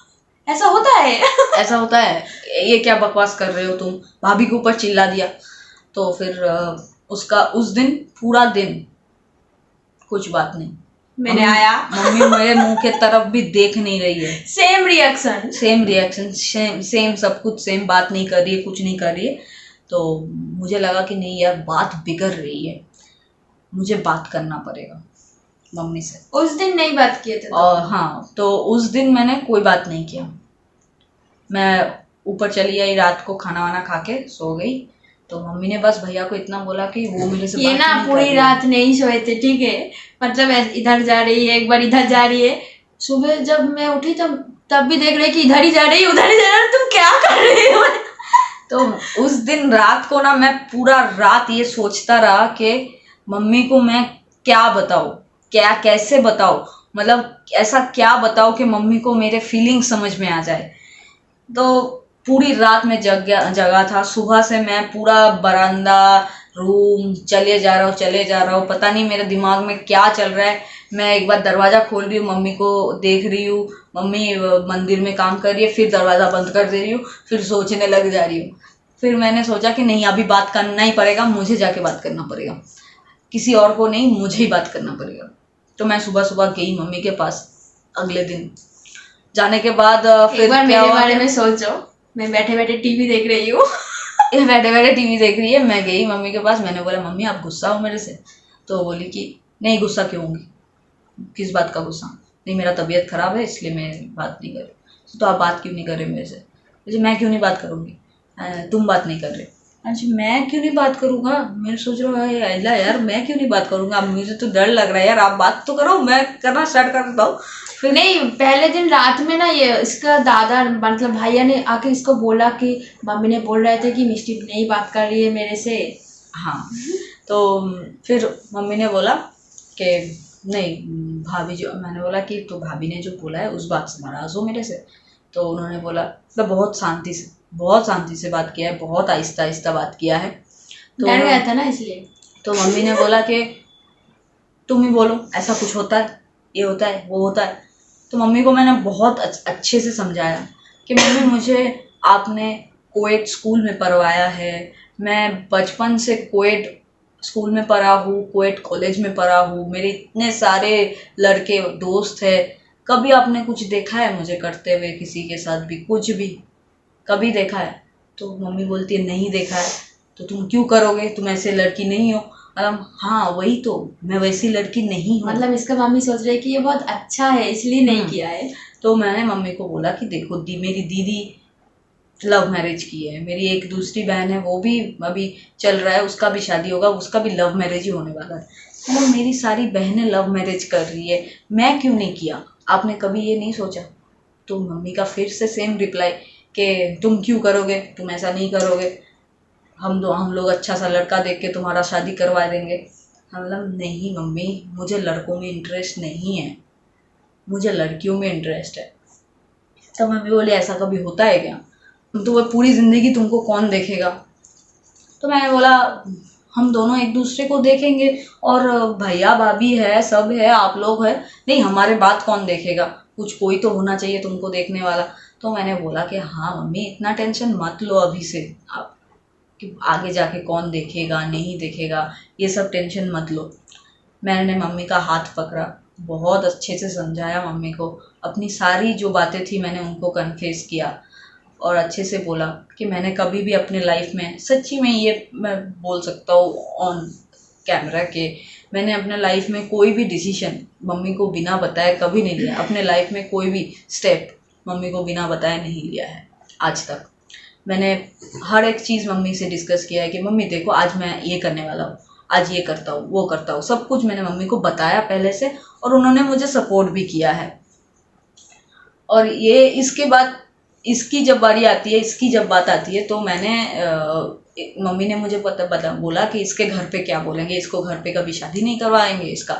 Speaker 2: ऐसा होता है।
Speaker 1: ऐसा होता है, ये क्या बकवास कर रहे हो तुम, भाभी के ऊपर चिल्ला दिया। तो फिर उसका उस दिन पूरा दिन कुछ बात नहीं।
Speaker 2: मैंने आया,
Speaker 1: मम्मी मेरे मुंह के तरफ भी देख नहीं रही है।
Speaker 2: सेम रिएक्शन
Speaker 1: सेम सब कुछ सेम, बात नहीं कर रही है, कुछ नहीं कर रही है। तो मुझे लगा कि नहीं यार, बात बिगड़ रही है, मुझे बात करना पड़ेगा मम्मी से।
Speaker 2: उस दिन नहीं बात किए थे
Speaker 1: और हाँ, तो उस दिन मैंने कोई बात नहीं किया। मैं ऊपर चली आई, रात को खाना वाना खा के सो गई। तो मम्मी ने बस भैया को इतना बोला कि वो मेरे से
Speaker 2: ये
Speaker 1: बात
Speaker 2: ना
Speaker 1: नहीं कर
Speaker 2: पूरी
Speaker 1: रही।
Speaker 2: रात नहीं सोए थे, ठीक है। मतलब इधर जा रही है, एक बार इधर जा रही है। सुबह जब मैं उठी तब भी देख रही कि इधर ही जा रही है, उधर ही जा रही है, तुम क्या कर रही हो?
Speaker 1: तो उस दिन रात को ना मैं पूरा रात ये सोचता रहा कि मम्मी को मैं क्या बताऊं, क्या कैसे बताऊं, मतलब ऐसा क्या बताऊं कि मम्मी को मेरे फीलिंग समझ में आ जाए। तो पूरी रात में जगा था। सुबह से मैं पूरा बरामदा, रूम चले जा रहा हूँ, पता नहीं मेरे दिमाग में क्या चल रहा है। मैं एक बार दरवाज़ा खोल रही हूँ, मम्मी को देख रही हूँ, मम्मी मंदिर में काम कर रही है, फिर दरवाज़ा बंद कर दे रही हूँ, फिर सोचने लग जा रही हूँ। फिर मैंने सोचा कि नहीं, अभी बात करना ही पड़ेगा, मुझे जाके बात करना पड़ेगा, किसी और को नहीं, मुझे ही बात करना पड़ेगा। तो मैं सुबह सुबह गई मम्मी के पास। अगले दिन जाने के बाद फिर
Speaker 2: एक बार
Speaker 1: क्या
Speaker 2: मेरे
Speaker 1: हुआ
Speaker 2: बारे में सोचो, मैं बैठे बैठे टीवी देख रही हूँ।
Speaker 1: ये बैठे बैठे टीवी देख रही है। मैं गई मम्मी के पास, मैंने बोला मम्मी आप गुस्सा हो मेरे से? तो बोली कि नहीं, गुस्सा क्यों होंगी, किस बात का गुस्सा? नहीं, मेरा तबीयत खराब है इसलिए मैं बात नहीं कर रही। तो आप बात क्यों नहीं कर रहे मेरे से? मुझे, मैं क्यों नहीं बात करूँगी, तुम बात नहीं कर रहे। अच्छा, मैं क्यों नहीं बात करूँगा? मैं सोच रहा हूँ यार मैं क्यों नहीं बात करूँगा, अब मुझे तो डर लग रहा है यार, आप बात तो करो, मैं करना स्टार्ट कर देता हूँ। फिर
Speaker 2: नहीं, पहले दिन रात में ना ये इसका दादा मतलब भैया ने आके इसको बोला कि मम्मी ने बोल रहे थे कि मिष्टी नहीं बात कर रही है मेरे से।
Speaker 1: हाँ, तो फिर मम्मी ने बोला कि नहीं भाभी, जो मैंने बोला कि तो भाभी ने जो बोला है उस बात से नाराज़ हो मेरे से? तो उन्होंने बोला, मैं बहुत शांति से बात किया है, बहुत आहिस्ता आहिस्ता बात किया है। तो
Speaker 2: डर गया था ना इसलिए।
Speaker 1: तो मम्मी ने बोला कि तुम ही बोलो, ऐसा कुछ होता है, ये होता है, वो होता है। तो मम्मी को मैंने बहुत अच्छे से समझाया कि मम्मी, मुझे आपने कोएड स्कूल में पढ़वाया है, मैं बचपन से कोएड स्कूल में पढ़ा हूँ, कोएड कॉलेज में पढ़ा हूँ, मेरे इतने सारे लड़के दोस्त हैं, कभी आपने कुछ देखा है मुझे करते हुए किसी के साथ भी, कुछ भी कभी देखा है? तो मम्मी बोलती है नहीं देखा है। तो तुम क्यों करोगे, तुम ऐसे लड़की नहीं हो। हाँ वही तो, मैं वैसी लड़की नहीं हूँ।
Speaker 2: मतलब इसका मम्मी सोच रही है कि ये बहुत अच्छा है इसलिए नहीं किया है।
Speaker 1: तो मैंने मम्मी को बोला कि देखो मेरी दीदी लव मैरिज की है, मेरी एक दूसरी बहन है, वो भी अभी चल रहा है, उसका भी शादी होगा, उसका भी लव मैरिज ही होने वाला है। मतलब मेरी सारी बहनें लव मैरिज कर रही है, मैं क्यों नहीं किया? आपने कभी ये नहीं सोचा? तो मम्मी का फिर से सेम रिप्लाई कि तुम क्यों करोगे, तुम ऐसा नहीं करोगे, हम लोग अच्छा सा लड़का देख के तुम्हारा शादी करवा देंगे। मतलब नहीं मम्मी, मुझे लड़कों में इंटरेस्ट नहीं है, मुझे लड़कियों में इंटरेस्ट है। तब मम्मी बोली ऐसा कभी होता है क्या, तो वो पूरी ज़िंदगी तुमको कौन देखेगा? तो मैंने बोला हम दोनों एक दूसरे को देखेंगे, और भैया भाभी है, सब है, आप लोग है, नहीं हमारे बात कौन देखेगा, कुछ कोई तो होना चाहिए तुमको देखने वाला। तो मैंने बोला कि हाँ मम्मी, इतना टेंशन मत लो अभी से आप, कि आगे जाके कौन देखेगा नहीं देखेगा, ये सब टेंशन मत लो। मैंने मम्मी का हाथ पकड़ा, बहुत अच्छे से समझाया मम्मी को, अपनी सारी जो बातें थी मैंने उनको कन्फेस किया, और अच्छे से बोला कि मैंने कभी भी अपने लाइफ में, सच्ची में ये मैं बोल सकता हूँ ऑन कैमरा, के मैंने अपने लाइफ में कोई भी डिसीजन मम्मी को बिना बताए कभी नहीं लिया। अपने लाइफ में कोई भी स्टेप मम्मी को बिना बताए नहीं लिया है आज तक। मैंने हर एक चीज़ मम्मी से डिस्कस किया है कि मम्मी देखो आज मैं ये करने वाला हूँ, आज ये करता हूँ, वो करता हूँ, सब कुछ मैंने मम्मी को बताया पहले से, और उन्होंने मुझे सपोर्ट भी किया है। और ये इसके बाद इसकी जब बारी आती है, इसकी जब बात आती है, तो मैंने मम्मी ने मुझे बोला कि इसके घर पे क्या बोलेंगे, इसको घर पे कभी शादी नहीं करवाएंगे, इसका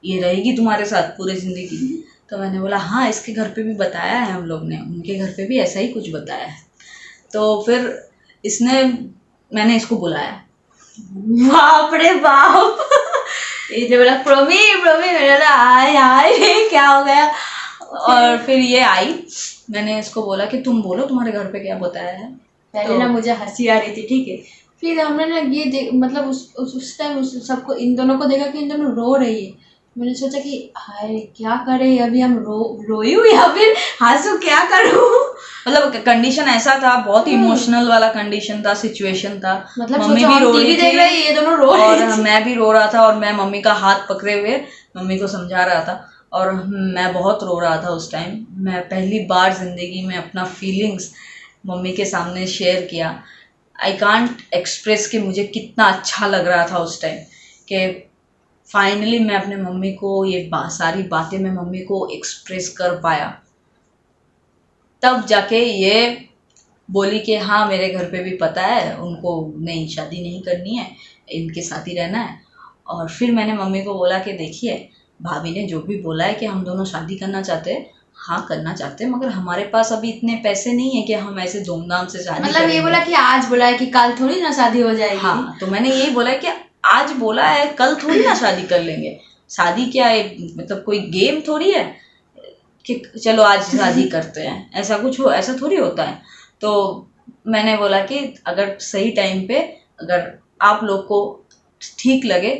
Speaker 1: ये रहेगी तुम्हारे साथ पूरी ज़िंदगी। तो मैंने बोला हाँ, इसके घर पे भी बताया है हम लोग ने, उनके घर पे भी ऐसा ही कुछ बताया है। तो फिर मैंने इसको बुलाया,
Speaker 2: बाप रे बाप। ये जो बोला प्रोमी मेरा तो आय क्या हो गया।
Speaker 1: और फिर ये आई, मैंने इसको बोला कि तुम बोलो तुम्हारे घर पे क्या बताया है।
Speaker 2: पहले ना मुझे हंसी आ रही थी, ठीक है, फिर हमने ना ये मतलब उस टाइम उस सबको इन दोनों को देखा कि इन दोनों रो रही है। मैंने सोचा कि हाय क्या करें, अभी हम रोई हूँ या फिर हंसू, क्या करूँ।
Speaker 1: मतलब कंडीशन ऐसा था, बहुत इमोशनल वाला कंडीशन था, सिचुएशन था।
Speaker 2: मतलब
Speaker 1: मम्मी
Speaker 2: सोचो
Speaker 1: भी
Speaker 2: हम
Speaker 1: रो
Speaker 2: टीवी
Speaker 1: रही
Speaker 2: देख रहे हैं,
Speaker 1: थी
Speaker 2: ये दोनों रो
Speaker 1: और
Speaker 2: रही थी।
Speaker 1: मैं भी रो रहा था, और मैं मम्मी का हाथ पकड़े हुए मम्मी को समझा रहा था, और मैं बहुत रो रहा था उस टाइम। मैं पहली बार जिंदगी में अपना फीलिंग्स मम्मी के सामने शेयर किया। आई कांट एक्सप्रेस कि मुझे कितना अच्छा लग रहा था उस टाइम, कि फाइनली मैं अपने मम्मी को ये सारी बातें मैं मम्मी को एक्सप्रेस कर पाया। तब जाके ये बोली कि हाँ मेरे घर पे भी पता है उनको, नहीं शादी नहीं करनी है, इनके साथ ही रहना है। और फिर मैंने मम्मी को बोला कि देखिए भाभी ने जो भी बोला है कि हम दोनों शादी करना चाहते हैं, हाँ करना चाहते हैं, मगर हमारे पास अभी इतने पैसे नहीं है कि हम ऐसे धूमधाम से शादी
Speaker 2: मतलब ये बोला कि आज बोला है कि कल थोड़ी ना शादी हो जाएगी।
Speaker 1: हाँ, तो मैंने यही बोला कि आज बोला है, कल थोड़ी ना शादी कर लेंगे। शादी क्या है, मतलब कोई गेम थोड़ी है कि चलो आज शादी करते हैं, ऐसा कुछ हो, ऐसा थोड़ी होता है। तो मैंने बोला कि अगर सही टाइम पे अगर आप लोग को ठीक लगे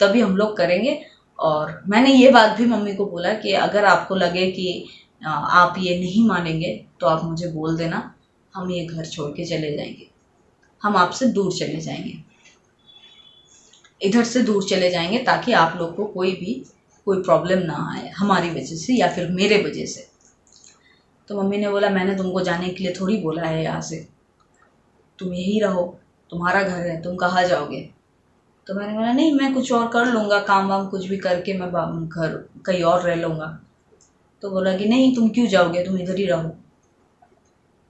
Speaker 1: तभी हम लोग करेंगे। और मैंने ये बात भी मम्मी को बोला कि अगर आपको लगे कि आप ये नहीं मानेंगे तो आप मुझे बोल देना, हम ये घर छोड़ के चले जाएंगे, हम आपसे दूर चले जाएंगे, इधर से दूर चले जाएंगे, ताकि आप लोग को कोई प्रॉब्लम ना आए हमारी वजह से या फिर मेरे वजह से। तो मम्मी ने बोला मैंने तुमको जाने के लिए थोड़ी बोला है यहाँ से, तुम यही रहो, तुम्हारा घर है, तुम कहाँ जाओगे। तो मैंने बोला नहीं मैं कुछ और कर लूँगा, काम वाम कुछ भी करके मैं घर कहीं और रह लूँगा। तो बोला कि नहीं तुम क्यों जाओगे, तुम इधर ही रहो।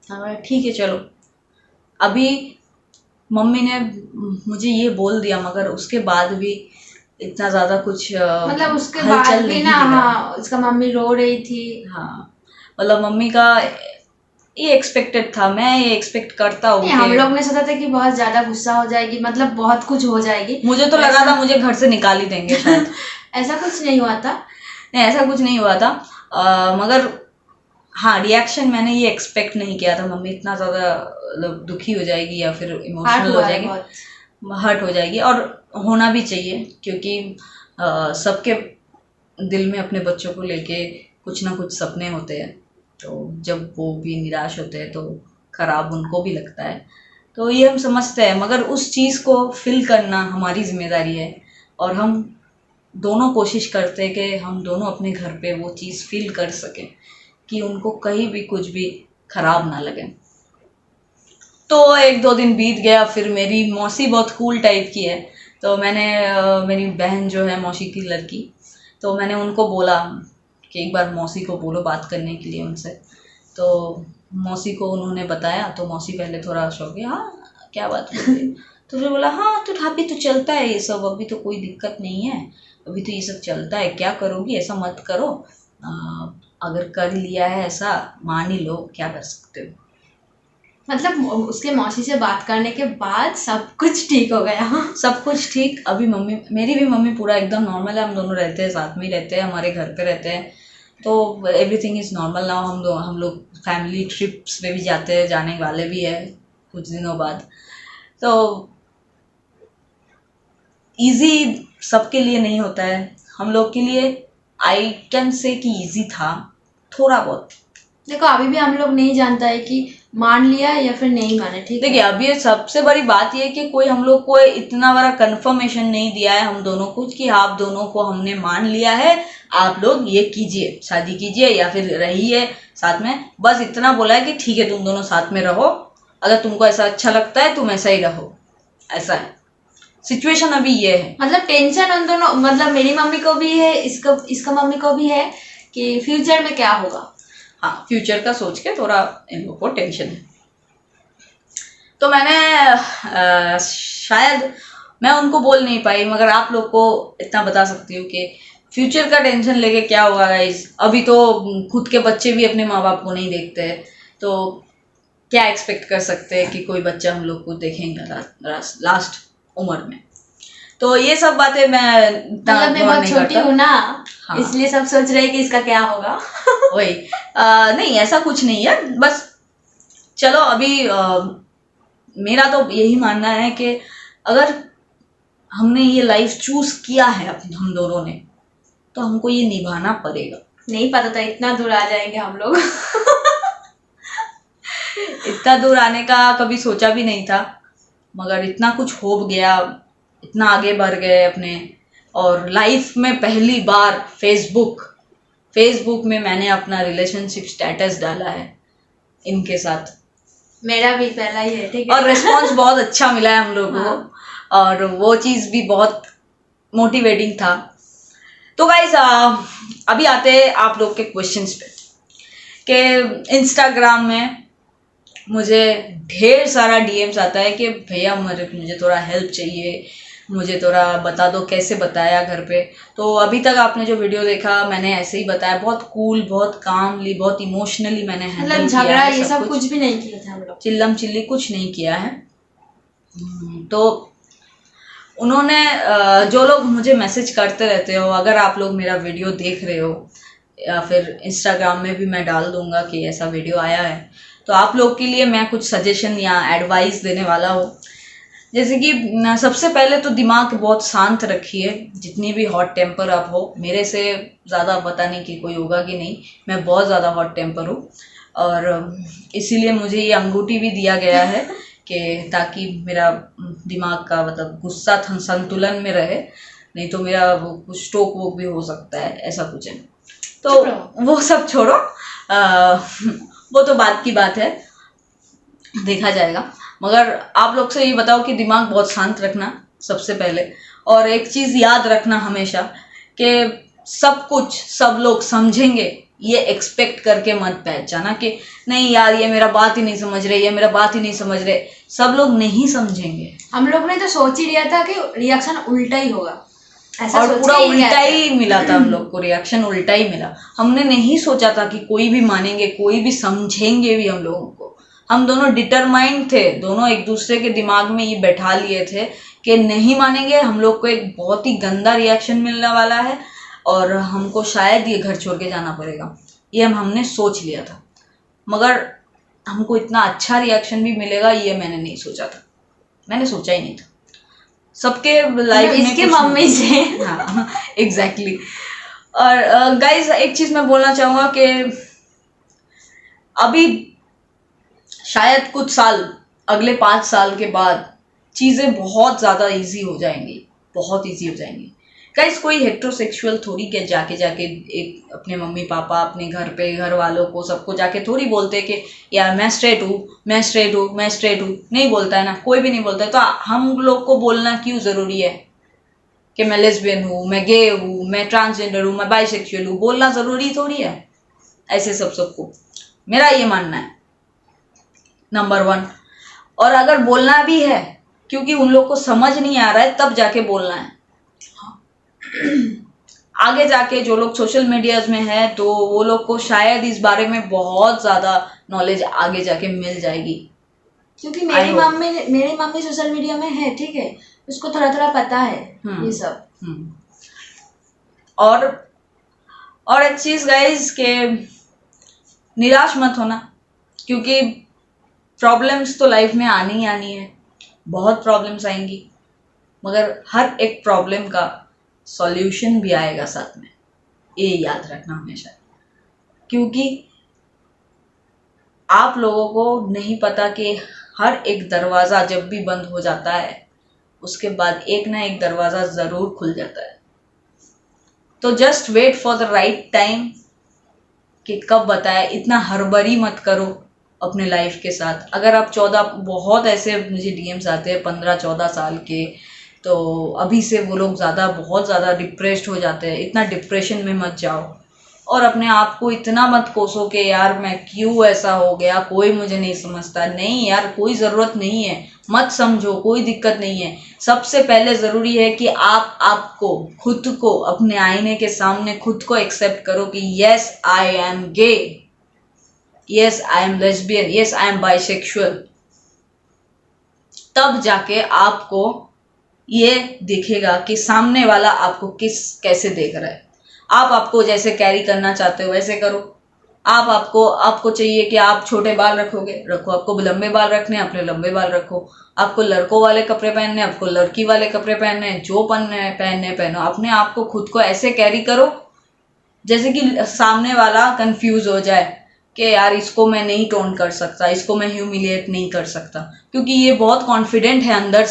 Speaker 1: हाँ बोला ठीक है चलो। अभी मम्मी ने मुझे ये बोल दिया, मगर उसके बाद भी इतना ज़्यादा कुछ
Speaker 2: मतलब उसके बाद
Speaker 1: हलचल
Speaker 2: भी
Speaker 1: नहीं
Speaker 2: ना,
Speaker 1: दिखा।
Speaker 2: हाँ उसका मम्मी रो रही थी।
Speaker 1: हाँ मतलब मम्मी का ये एक्सपेक्टेड था, मैं ये एक्सपेक्ट करता हूँ
Speaker 2: नहीं,
Speaker 1: कि
Speaker 2: हम लोग ने सोचा था कि बहुत ज्यादा गुस्सा हो जाएगी, मतलब बहुत कुछ हो जाएगी।
Speaker 1: मुझे तो लगा था मुझे घर से निकाल ही देंगे शायद।
Speaker 2: ऐसा कुछ नहीं हुआ था।
Speaker 1: नहीं ऐसा कुछ नहीं हुआ था, मगर हाँ रिएक्शन मैंने ये एक्सपेक्ट नहीं किया था, मम्मी इतना ज़्यादा मतलब दुखी हो जाएगी या फिर
Speaker 2: हार्ट
Speaker 1: इमोशनल हो
Speaker 2: हुआ है
Speaker 1: जाएगी,
Speaker 2: बहुत।
Speaker 1: हर्ट हो जाएगी। और होना भी चाहिए, क्योंकि सबके दिल में अपने बच्चों को लेके कुछ ना कुछ सपने होते हैं, तो जब वो भी निराश होते हैं तो खराब उनको भी लगता है। तो ये हम समझते हैं, मगर उस चीज़ को फिल करना हमारी जिम्मेदारी है, और हम दोनों कोशिश करते हैं कि हम दोनों अपने घर पे वो चीज़ फील कर सकें कि उनको कहीं भी कुछ भी खराब ना लगे। तो एक दो दिन बीत गया, फिर मेरी मौसी बहुत कूल टाइप की है, तो मैंने मेरी बहन जो है मौसी की लड़की, तो मैंने उनको बोला कि एक बार मौसी को बोलो बात करने के लिए उनसे। तो मौसी को उन्होंने बताया, तो मौसी पहले थोड़ा शौक है, हाँ क्या बात कर रही है? तो फिर बोला हाँ तो अभी तो चलता है ये सब, अभी तो कोई दिक्कत नहीं है, अभी तो ये सब चलता है, क्या करोगी, ऐसा मत करो, अगर कर लिया है ऐसा मान ही लो, क्या कर सकते हो।
Speaker 2: मतलब उसके मौसी से बात करने के बाद सब कुछ ठीक हो गया।
Speaker 1: सब कुछ ठीक, अभी मम्मी मेरी भी मम्मी पूरा एकदम नॉर्मल है, हम दोनों रहते हैं साथ में ही रहते हैं, हमारे घर पे रहते हैं, तो एवरीथिंग इज़ नॉर्मल नाउ। हम लोग फैमिली ट्रिप्स पे भी जाते हैं, जाने वाले भी है कुछ दिनों बाद। तो इजी सबके लिए नहीं होता है, हम लोग के लिए आई कैन से कि इजी था थोड़ा बहुत।
Speaker 2: देखो अभी भी हम लोग नहीं जानता है कि मान लिया या फिर नहीं माने, ठीक है।
Speaker 1: देखिए अभी ये सबसे बड़ी बात ये है कि कोई हम लोग को इतना बड़ा कंफर्मेशन नहीं दिया है हम दोनों को कि आप दोनों को हमने मान लिया है, आप लोग ये कीजिए, शादी कीजिए या फिर रहिए साथ में। बस इतना बोला है कि ठीक है तुम दोनों साथ में रहो, अगर तुमको ऐसा अच्छा लगता है तुम ऐसा ही रहो, ऐसा है सिचुएशन अभी ये है।
Speaker 2: मतलब टेंशन उन दोनों, मतलब मेरी मम्मी को भी है, इसका मम्मी को भी है कि फ्यूचर में क्या होगा।
Speaker 1: हाँ फ्यूचर का सोच के थोड़ा इन लोग को टेंशन है। तो मैंने शायद मैं उनको बोल नहीं पाई, मगर आप लोग को इतना बता सकती हूँ कि फ्यूचर का टेंशन लेके क्या होगा गाइस। अभी तो खुद के बच्चे भी अपने माँ बाप को नहीं देखते हैं, तो क्या एक्सपेक्ट कर सकते हैं कि कोई बच्चा हम लोग को देखेंगे लास्ट उम्र में। तो ये सब बातें
Speaker 2: मतलब मैं बहुत छोटी हूँ ना,
Speaker 1: हाँ।
Speaker 2: इसलिए सब सोच रहे हैं कि इसका क्या होगा।
Speaker 1: वही नहीं ऐसा कुछ नहीं है, बस चलो अभी मेरा तो यही मानना है कि अगर हमने ये लाइफ चूज किया है हम दोनों ने, तो हमको ये निभाना पड़ेगा।
Speaker 2: नहीं पता था इतना दूर आ जाएंगे हम लोग।
Speaker 1: इतना दूर आने का कभी सोचा भी नहीं था, मगर इतना कुछ हो गया, इतना आगे बढ़ गए अपने। और लाइफ में पहली बार फेसबुक में मैंने अपना रिलेशनशिप स्टेटस डाला है इनके साथ।
Speaker 2: मेरा भी पहला ही है, ठीक है।
Speaker 1: और रिस्पॉन्स बहुत अच्छा मिला है हम लोगों को, और वो चीज़ भी बहुत मोटिवेटिंग था। तो गाइस अभी आते हैं आप लोग के क्वेश्चंस पे, कि इंस्टाग्राम में मुझे ढेर सारा डीएम्स आता है कि भैया मुझे थोड़ा हेल्प चाहिए, मुझे थोड़ा बता दो कैसे बताया घर पे। तो अभी तक आपने जो वीडियो देखा मैंने ऐसे ही बताया, बहुत कूल, बहुत कामली, बहुत इमोशनली मैंने हैंडल
Speaker 2: मतलब
Speaker 1: किया
Speaker 2: झगड़ा
Speaker 1: है,
Speaker 2: ये सब कुछ भी नहीं किया था हम लोग,
Speaker 1: चिल्लम चिल्ली कुछ नहीं किया है। तो उन्होंने जो लोग मुझे मैसेज करते रहते हो, अगर आप लोग मेरा वीडियो देख रहे हो या फिर इंस्टाग्राम में भी मैं डाल दूंगा कि ऐसा वीडियो आया है, तो आप लोग के लिए मैं कुछ सजेशन या एडवाइस देने वाला हूँ। जैसे कि सबसे पहले तो दिमाग बहुत शांत रखिए, जितनी भी हॉट टेम्पर आप हो। मेरे से ज़्यादा बताने की कोई होगा कि नहीं, मैं बहुत ज़्यादा हॉट टेम्पर हूँ, और इसीलिए मुझे ये अंगूठी भी दिया गया है कि ताकि मेरा दिमाग का मतलब गुस्सा संतुलन में रहे, नहीं तो मेरा वो कुछ स्ट्रोक वोक भी हो सकता है, ऐसा कुछ है। तो वो सब छोड़ो, वो तो बात की बात है, देखा जाएगा। मगर आप लोग से ये बताओ कि दिमाग बहुत शांत रखना सबसे पहले, और एक चीज़ याद रखना हमेशा कि सब कुछ सब लोग समझेंगे ये एक्सपेक्ट करके मत बैठ जाना कि नहीं यार ये मेरा बात ही नहीं समझ रहे, ये मेरा बात ही नहीं समझ रहे। सब लोग नहीं समझेंगे।
Speaker 2: हम लोग ने तो सोच ही लिया था कि रिएक्शन उल्टा ही होगा, ऐसा
Speaker 1: और पूरा उल्टा
Speaker 2: गया
Speaker 1: ही मिला था हम लोग को, रिएक्शन उल्टा ही मिला। हमने नहीं सोचा था कि कोई भी मानेंगे, कोई भी समझेंगे भी हम लोगों को। हम दोनों डिटरमाइंड थे, दोनों एक दूसरे के दिमाग में ये बैठा लिए थे कि नहीं मानेंगे, हम लोग को एक बहुत ही गंदा रिएक्शन मिलने वाला है और हमको शायद ये घर छोड़ के जाना पड़ेगा, ये हमने सोच लिया था। मगर हमको इतना अच्छा रिएक्शन भी मिलेगा ये मैंने नहीं सोचा था, मैंने सोचा ही नहीं था। सबके लाइफ में
Speaker 2: इसके मम्मी से
Speaker 1: हाँ एग्जैक्टली। और गाइज एक चीज मैं बोलना चाहूँगा कि अभी शायद कुछ साल, अगले 5 साल के बाद चीज़ें बहुत ज़्यादा इजी हो जाएंगी, बहुत इजी हो जाएंगी। गाइस कोई हेट्रोसेक्सुअल थोड़ी क्या जाके एक अपने मम्मी पापा, अपने घर पे घर वालों को सबको जाके थोड़ी बोलते कि यार मैं स्ट्रेट हूँ, मैं स्ट्रेट हूँ, मैं स्ट्रेट हूँ। नहीं बोलता है ना, कोई भी नहीं बोलता है। तो हम लोग को बोलना क्यों ज़रूरी है कि मैं लेस्बियन हूँ, मैं गे हूँ, मैं ट्रांसजेंडर हूँ, मैं बाइसेक्सुअल हूँ? बोलना ज़रूरी थोड़ी है ऐसे सबको। मेरा ये मानना है नंबर 1। और अगर बोलना भी है, क्योंकि उन लोग को समझ नहीं आ रहा है, तब जाके बोलना है। आगे जाके जो लोग सोशल मीडियाज में है तो वो लोग को शायद इस बारे में बहुत ज़्यादा नॉलेज आगे जाके मिल जाएगी।
Speaker 2: क्योंकि मेरी मम्मी सोशल मीडिया में है, ठीक है, उसको थोड़ा थोड़ा पता है ये सब।
Speaker 1: और एक चीज़ गाइज के निराश मत होना, क्योंकि प्रॉब्लम्स तो लाइफ में आनी ही आनी है, बहुत प्रॉब्लम्स आएंगी, मगर हर एक प्रॉब्लम का सॉल्यूशन भी आएगा साथ में, ये याद रखना हमेशा। क्योंकि आप लोगों को नहीं पता कि हर एक दरवाज़ा जब भी बंद हो जाता है उसके बाद एक ना एक दरवाज़ा ज़रूर खुल जाता है। तो just wait for the right time कि कब बताए। इतना हड़बड़ी मत करो अपने लाइफ के साथ। अगर आप 14, बहुत ऐसे मुझे डीएम्स आते हैं 15-14 साल के, तो अभी से वो लोग बहुत ज़्यादा डिप्रेस्ड हो जाते हैं। इतना डिप्रेशन में मत जाओ और अपने आप को इतना मत कोसो कि यार मैं क्यों ऐसा हो गया, कोई मुझे नहीं समझता। नहीं यार, कोई ज़रूरत नहीं है, मत समझो, कोई दिक्कत नहीं है। सबसे पहले ज़रूरी है कि आप आपको, खुद को, अपने आईने के सामने खुद को एक्सेप्ट करो कि yes I am gay, yes I am lesbian, yes I am bisexual. तब जाके आपको ये दिखेगा कि सामने वाला आपको कैसे देख रहा है। आप आपको जैसे कैरी करना चाहते हो वैसे करो, आपको चाहिए कि आप छोटे बाल रखोगे, रखो। आपको लंबे बाल रखने हैं, अपने लंबे बाल रखो। आपको लड़कों वाले कपड़े पहनने, आपको लड़की वाले कपड़े पहनने, जो पहनने पहनो। अपने आप को खुद को ऐसे कैरी करो जैसे कि सामने वाला कंफ्यूज हो जाए कि यार इसको मैं नहीं टोन कर सकता, इसको मैं ह्यूमिलिएट नहीं कर सकता, क्योंकि ये बहुत कॉन्फिडेंट है अंदर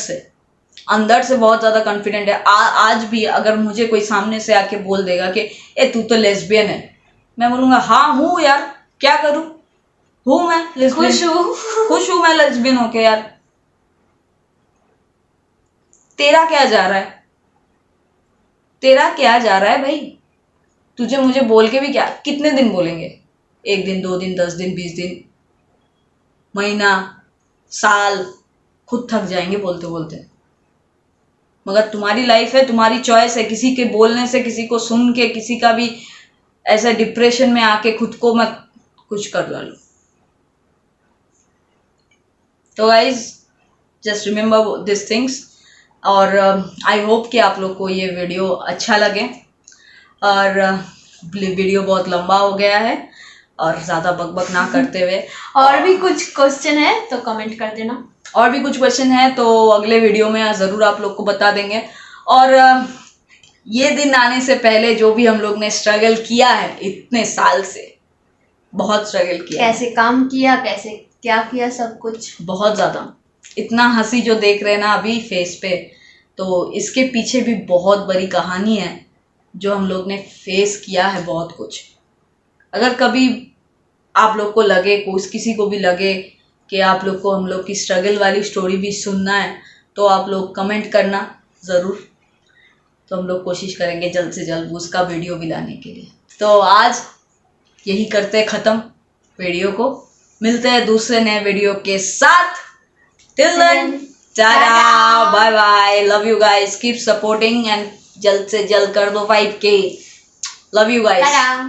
Speaker 1: से बहुत ज्यादा कॉन्फिडेंट है। आज भी अगर मुझे कोई सामने से आके बोल देगा कि ए तू तो लेस्बियन है, मैं बोलूंगा हाँ हूँ यार, क्या करूँ, हूँ मैं लेस्बियन, खुश हूँ मैं लेस्बियन होके यार। तेरा क्या जा रहा है भाई? तुझे मुझे बोल के भी क्या, कितने दिन बोलेंगे? 1 दिन, 2 दिन, 10 दिन, 20 दिन, महीना, साल, खुद थक जाएंगे बोलते बोलते। मगर तुम्हारी लाइफ है, तुम्हारी चॉइस है। किसी के बोलने से, किसी को सुन के, किसी का भी ऐसा डिप्रेशन में आके खुद को मत कुछ कर लो। तो guys just remember this things. और आई होप कि आप लोग को ये वीडियो अच्छा लगे। और वीडियो बहुत लंबा हो गया है, और ज़्यादा बकबक ना करते हुए,
Speaker 2: और भी कुछ क्वेश्चन है तो कमेंट कर देना।
Speaker 1: और भी कुछ क्वेश्चन है तो अगले वीडियो में ज़रूर आप लोग को बता देंगे। और ये दिन आने से पहले जो भी हम लोग ने स्ट्रगल किया है इतने साल से, बहुत स्ट्रगल किया,
Speaker 2: कैसे काम किया, कैसे क्या किया, सब कुछ
Speaker 1: बहुत ज़्यादा। इतना हंसी जो देख रहे हैं ना अभी फेस पे, तो इसके पीछे भी बहुत बड़ी कहानी है जो हम लोग ने फेस किया है, बहुत कुछ। अगर कभी आप लोग को लगे, किसी को भी लगे कि आप लोग को हम लोग की स्ट्रगल वाली स्टोरी भी सुनना है, तो आप लोग कमेंट करना ज़रूर। तो हम लोग कोशिश करेंगे जल्द से जल्द उसका वीडियो भी लाने के लिए। तो आज यही करते हैं ख़त्म वीडियो को। मिलते हैं दूसरे नए वीडियो के साथ। Till then tata, bye bye, love you guys, keep supporting and जल्द से जल्द कर दो 5K। Love you guys.